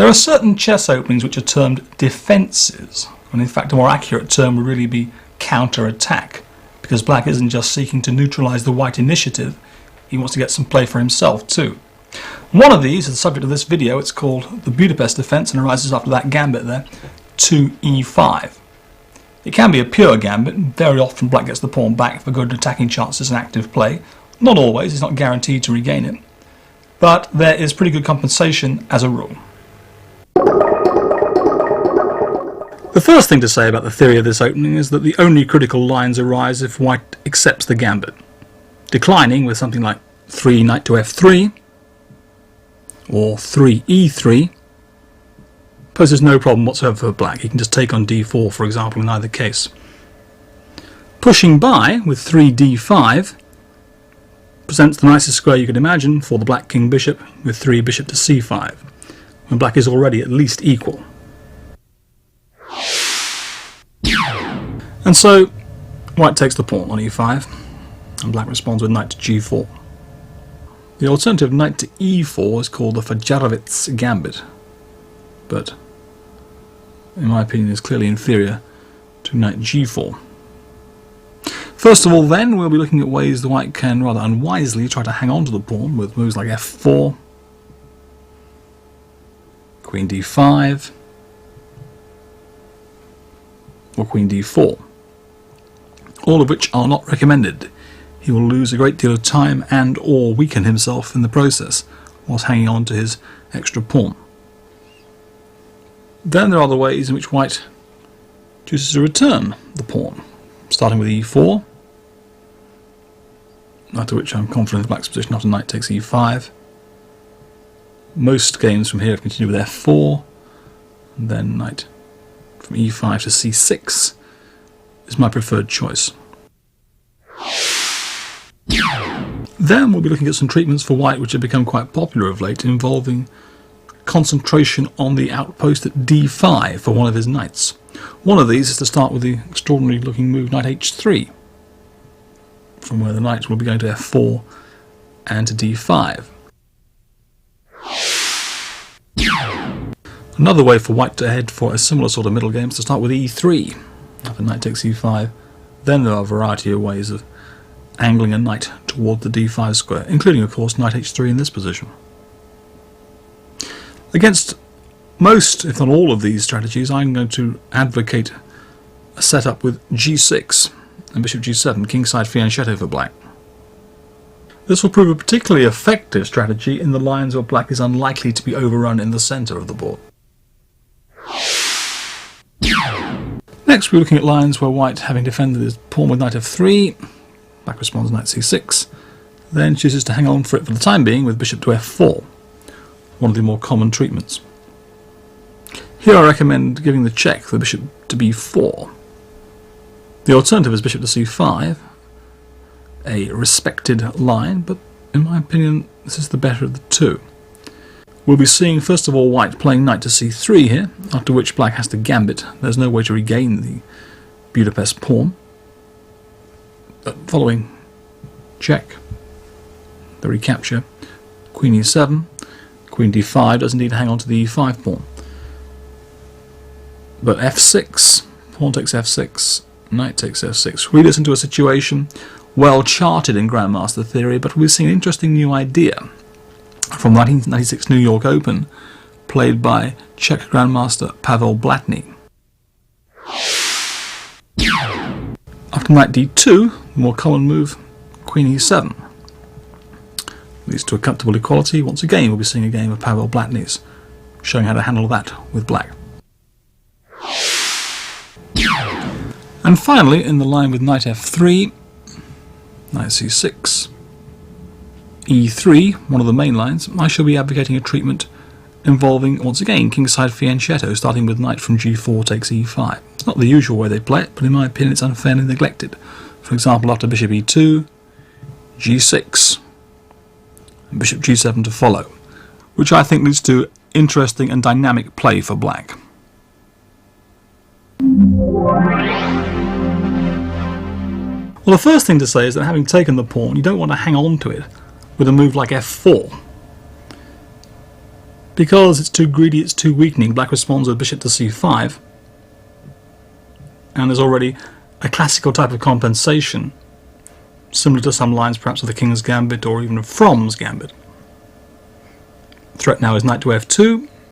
There are certain chess openings which are termed defences, when in fact a more accurate term would really be counter-attack, because black isn't just seeking to neutralise the white initiative, he wants to get some play for himself too. One of these is the subject of this video. It's called the Budapest defence and arises after that gambit there, 2e5. It can be a pure gambit, and very often black gets the pawn back for good attacking chances and active play. Not always, it's not guaranteed to regain it, but there is pretty good compensation as a rule. The first thing to say about the theory of this opening is that the only critical lines arise if white accepts the gambit. Declining with something like 3 knight to f3 or 3e3 poses no problem whatsoever for black. He can just take on d4, for example, in either case. Pushing by with 3d5 presents the nicest square you could imagine for the black king bishop with 3 bishop to c5, when black is already at least equal. And so white takes the pawn on e5 and black responds with knight to g4. The alternative knight to e4 is called the Foxy Gambit, but in my opinion is clearly inferior to knight g4. First of all then, we'll be looking at ways the white can rather unwisely try to hang on to the pawn with moves like f4, queen d5, or queen d4, all of which are not recommended. He will lose a great deal of time and or weaken himself in the process whilst hanging on to his extra pawn. Then there are the ways in which white chooses to return the pawn, starting with e4, after which I'm confident of black's position after knight takes e5. Most games from here have continued with f4, and then knight from e5 to c6 is my preferred choice. Then we'll be looking at some treatments for white which have become quite popular of late, involving concentration on the outpost at d5 for one of his knights. One of these is to start with the extraordinary looking move knight h3, from where the knight will be going to f4 and to d5. Another way for white to head for a similar sort of middle game is to start with e3 after knight takes e5. Then there are a variety of ways of angling a knight toward the d5 square, including of course knight h3 in this position. Against most, if not all, of these strategies, I'm going to advocate a setup with g6 and bishop g7, kingside fianchetto for black. This will prove a particularly effective strategy in the lines where black is unlikely to be overrun in the centre of the board. Next we're looking at lines where white, having defended his pawn with knight f3, black responds knight c6, then chooses to hang on for it for the time being with bishop to f4, one of the more common treatments. Here I recommend giving the check for the bishop to b4. The alternative is bishop to c5, a respected line, but in my opinion this is the better of the two. We'll be seeing first of all white playing knight to c3 here, after which black has to gambit. There's no way to regain the Budapest pawn. But following check, the recapture, queen e7, queen d5 does indeed hang on to the e5 pawn. But f6, pawn takes f6, knight takes f6. We listen to a situation well charted in Grandmaster theory, but we've seen an interesting new idea from 1996 New York Open, played by Czech Grandmaster Pavel Blatný. After knight d2, the more common move, queen e7, leads to a comfortable equality. Once again we'll be seeing a game of Pavel Blatny's, showing how to handle that with black. And finally, in the line with knight f3, knight c6, e3, one of the main lines, I shall be advocating a treatment involving, once again, kingside fianchetto, starting with knight from g4 takes e5. It's not the usual way they play it, but in my opinion it's unfairly neglected. For example, after bishop e2, g6, and bishop g7 to follow, which I think leads to interesting and dynamic play for black. Well, the first thing to say is that having taken the pawn, you don't want to hang on to it with a move like f4. Because it's too greedy, it's too weakening, black responds with bishop to c5. And there's already a classical type of compensation, similar to some lines perhaps of the King's Gambit or even of Fromm's Gambit. Threat now is knight to f2.